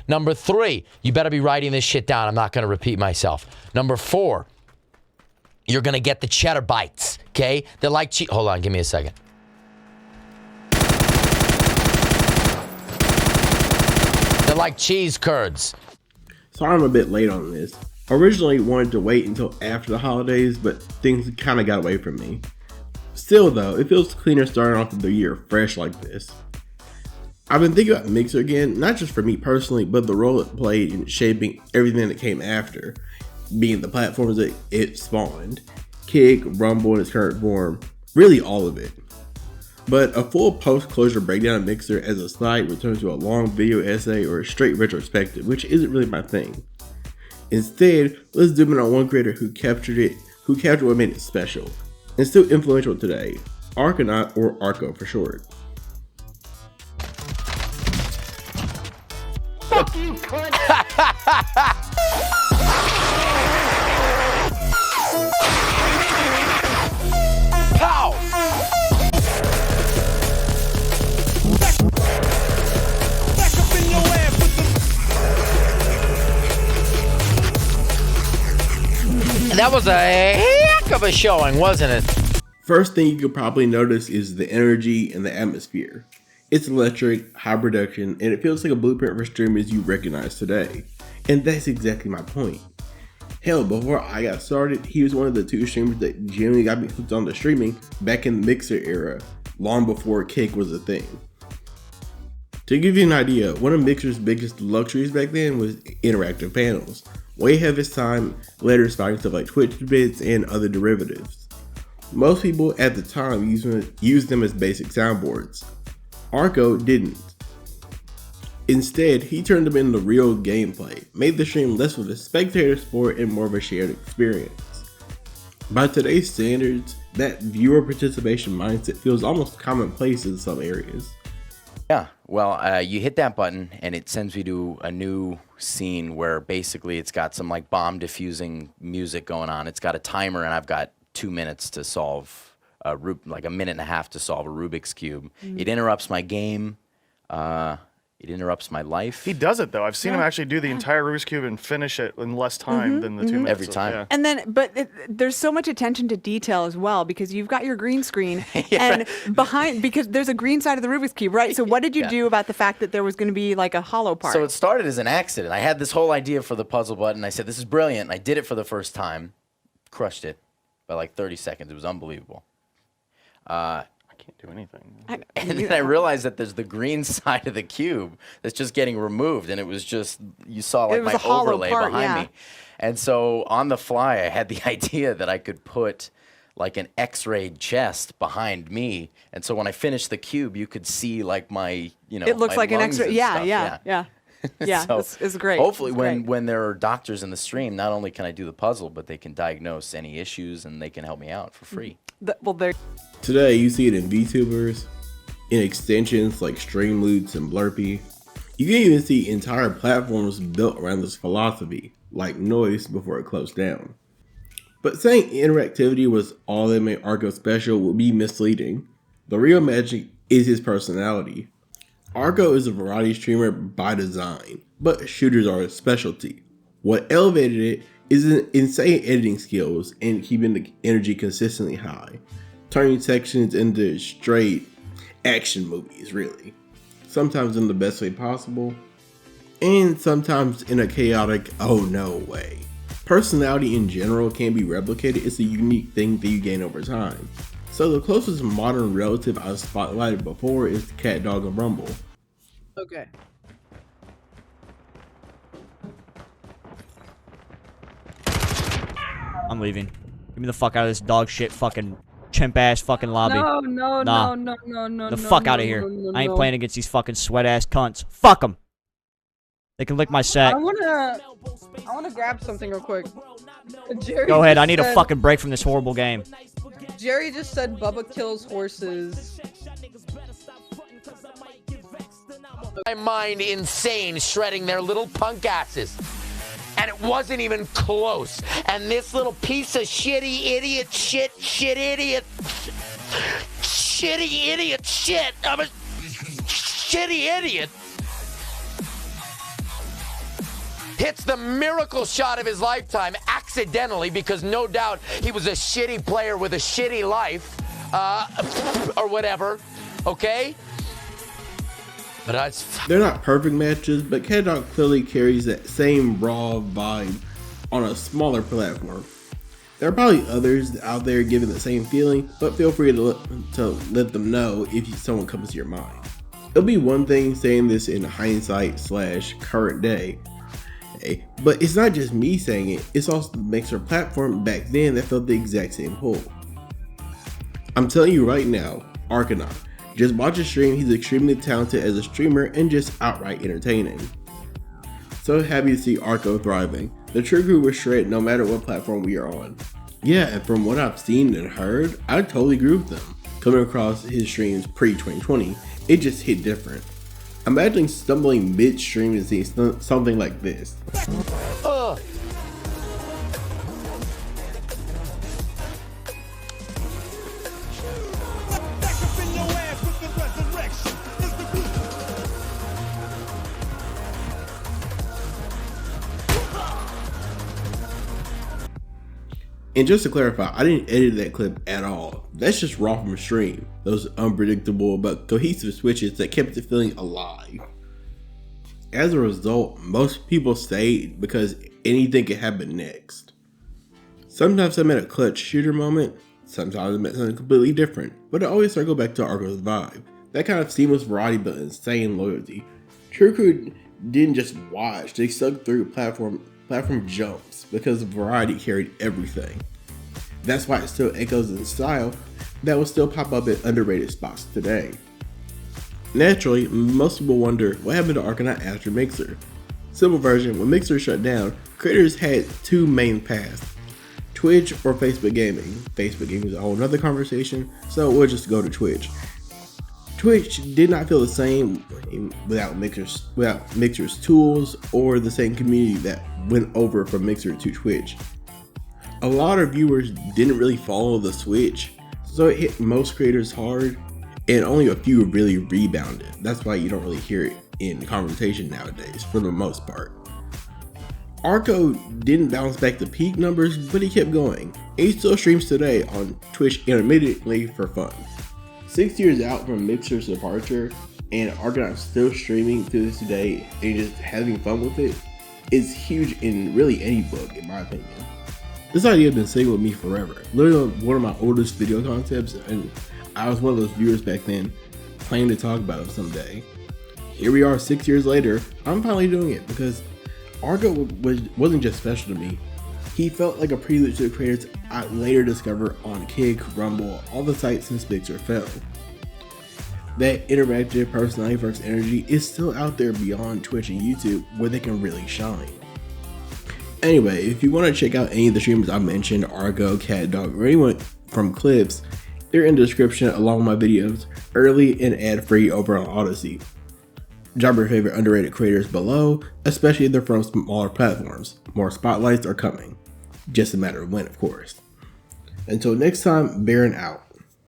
Number 3, you better be writing this shit down. I'm not going to repeat myself. Number 4, you're going to get the cheddar bites, okay? They're like cheese. Hold on, give me a second. They're like cheese curds. Sorry I'm a bit late on this. Originally wanted to wait until after the holidays, but things kind of got away from me. Still though, it feels cleaner starting off the year fresh like this. I've been thinking about Mixer again, not just for me personally, but the role it played in shaping everything that came after, being the platforms that it spawned, Kick, Rumble in its current form, really all of it. But a full post-closure breakdown of Mixer as a site would turn to a long video essay or a straight retrospective, which isn't really my thing. Instead, let's zoom in on one creator who captured what made it special, and still influential today, Archonaut, or Archo for short. Fuck you, cunt! Pow! Back up in your ass with And that was a heck of a showing, wasn't it? First thing you could probably notice is the energy and the atmosphere. It's electric, high production, and it feels like a blueprint for streamers you recognize today. And that's exactly my point. Hell, before I got started, he was one of the 2 streamers that genuinely got me hooked on the streaming back in the Mixer era, long before Kick was a thing. To give you an idea, one of Mixer's biggest luxuries back then was interactive panels, way ahead of its time, later spotting stuff like Twitch bits and other derivatives. Most people at the time used them as basic soundboards. Archo didn't. Instead, he turned them into real gameplay, made the stream less of a spectator sport and more of a shared experience. By today's standards, that viewer participation mindset feels almost commonplace in some areas. Yeah, well, you hit that button and it sends me to a new scene where basically it's got some like bomb diffusing music going on. It's got a timer and I've got 2 minutes to solve like a minute and a half to solve a Rubik's Cube. It interrupts my game. It interrupts my life. He does it though. I've seen him actually do the entire Rubik's Cube and finish it in less time than the 2 minutes. Every time. Yeah. And then, but there's so much attention to detail as well, because you've got your green screen and behind, because there's a green side of the Rubik's Cube, right? So what did you do about the fact that there was going to be like a hollow part? So it started as an accident. I had this whole idea for the puzzle button. I said, this is brilliant. I did it for the first time. Crushed it by like 30 seconds. It was unbelievable. I can't do anything. And then I realized that there's the green side of the cube that's just getting removed, and it was just, you saw like my overlay behind me. And so on the fly, I had the idea that I could put like an X-rayed chest behind me, and so when I finished the cube, you could see like my, you know, it looks my like an lungs X-ray. and Yeah, stuff. yeah. So it's great. Hopefully, it's great. when there are doctors in the stream, not only can I do the puzzle, but they can diagnose any issues and they can help me out for free. Today, you see it in VTubers, in extensions like Streamloots and Blurpy. You can even see entire platforms built around this philosophy, like Noise before it closed down. But saying interactivity was all that made Archo special would be misleading. The real magic is his personality. Archo is a variety streamer by design, but shooters are his specialty. What elevated it is his insane editing skills and keeping the energy consistently high, turning sections into straight action movies, really. Sometimes in the best way possible, and sometimes in a chaotic, oh no way. Personality in general can be replicated. It's a unique thing that you gain over time. So the closest modern relative I've spotlighted before is Cat Dog and Rumble. Okay. I'm leaving. Get me the fuck out of this dog shit fucking chimp ass fucking lobby. No. The fuck out of here. I ain't playing against these fucking sweat ass cunts. Fuck them. They can lick my sack. I wanna grab something real quick. Jerry Go ahead. I need said, a fucking break from this horrible game. Jerry just said Bubba kills horses. My mind insane, shredding their little punk asses. And it wasn't even close. And this little piece of shitty idiot shit idiot. Shitty idiot shit. I'm a shitty idiot. hits the miracle shot of his lifetime accidentally because no doubt he was a shitty player with a shitty life, or whatever, okay? But they're not perfect matches, but CatDog clearly carries that same raw vibe on a smaller platform. There are probably others out there giving the same feeling, but feel free to let them know if someone comes to your mind. It'll be one thing saying this in hindsight / current day, but it's not just me saying it, it's also the Mixer platform back then that felt the exact same pull. I'm telling you right now, Archonaut, just watch his stream, he's extremely talented as a streamer and just outright entertaining. So happy to see Archo thriving. The True Crew was shred no matter what platform we are on. Yeah, and from what I've seen and heard, I totally agree with them. Coming across his streams pre-2020, it just hit different. Imagine stumbling mid-stream and seeing something like this. Back up in your ass with the resurrection. And just to clarify, I didn't edit that clip at all. That's just raw from stream. Those unpredictable but cohesive switches that kept it feeling alive. As a result, most people stayed because anything could happen next. Sometimes I met a clutch shooter moment, sometimes I met something completely different, but I always circle back to Archo's vibe. That kind of seamless variety but insane loyalty. True Crew didn't just watch, they stuck through platform jumps because the variety carried everything. That's why it still echoes in style that will still pop up in underrated spots today. Naturally, most people wonder what happened to Archonaut after Mixer. Simple version, when Mixer shut down, creators had two main paths, Twitch or Facebook Gaming. Facebook Gaming is a whole nother conversation, so we'll just go to Twitch. Twitch did not feel the same without Mixer's tools or the same community that went over from Mixer to Twitch. A lot of viewers didn't really follow the switch, so it hit most creators hard, and only a few really rebounded. That's why you don't really hear it in conversation nowadays, for the most part. Archo didn't bounce back the peak numbers, but he kept going, and he still streams today on Twitch intermittently for fun. 6 years out from Mixer's departure, and Archonaut still streaming to this day and just having fun with it, is huge in really any book, in my opinion. This idea has been sitting with me forever. Literally one of my oldest video concepts, and I was one of those viewers back then, planning to talk about it someday. Here we are 6 years later, I'm finally doing it because Archo wasn't just special to me. He felt like a prelude to the creators I later discovered on Kick, Rumble, all the sites since Mixer fell. That interactive personality first energy is still out there beyond Twitch and YouTube where they can really shine. Anyway, if you want to check out any of the streamers I mentioned, Archo, CatDog, or anyone from Clips, they're in the description along with my videos, early and ad-free over on Odyssey. Drop your favorite underrated creators below, especially if they're from smaller platforms. More spotlights are coming. Just a matter of when, of course. Until next time, Baron out.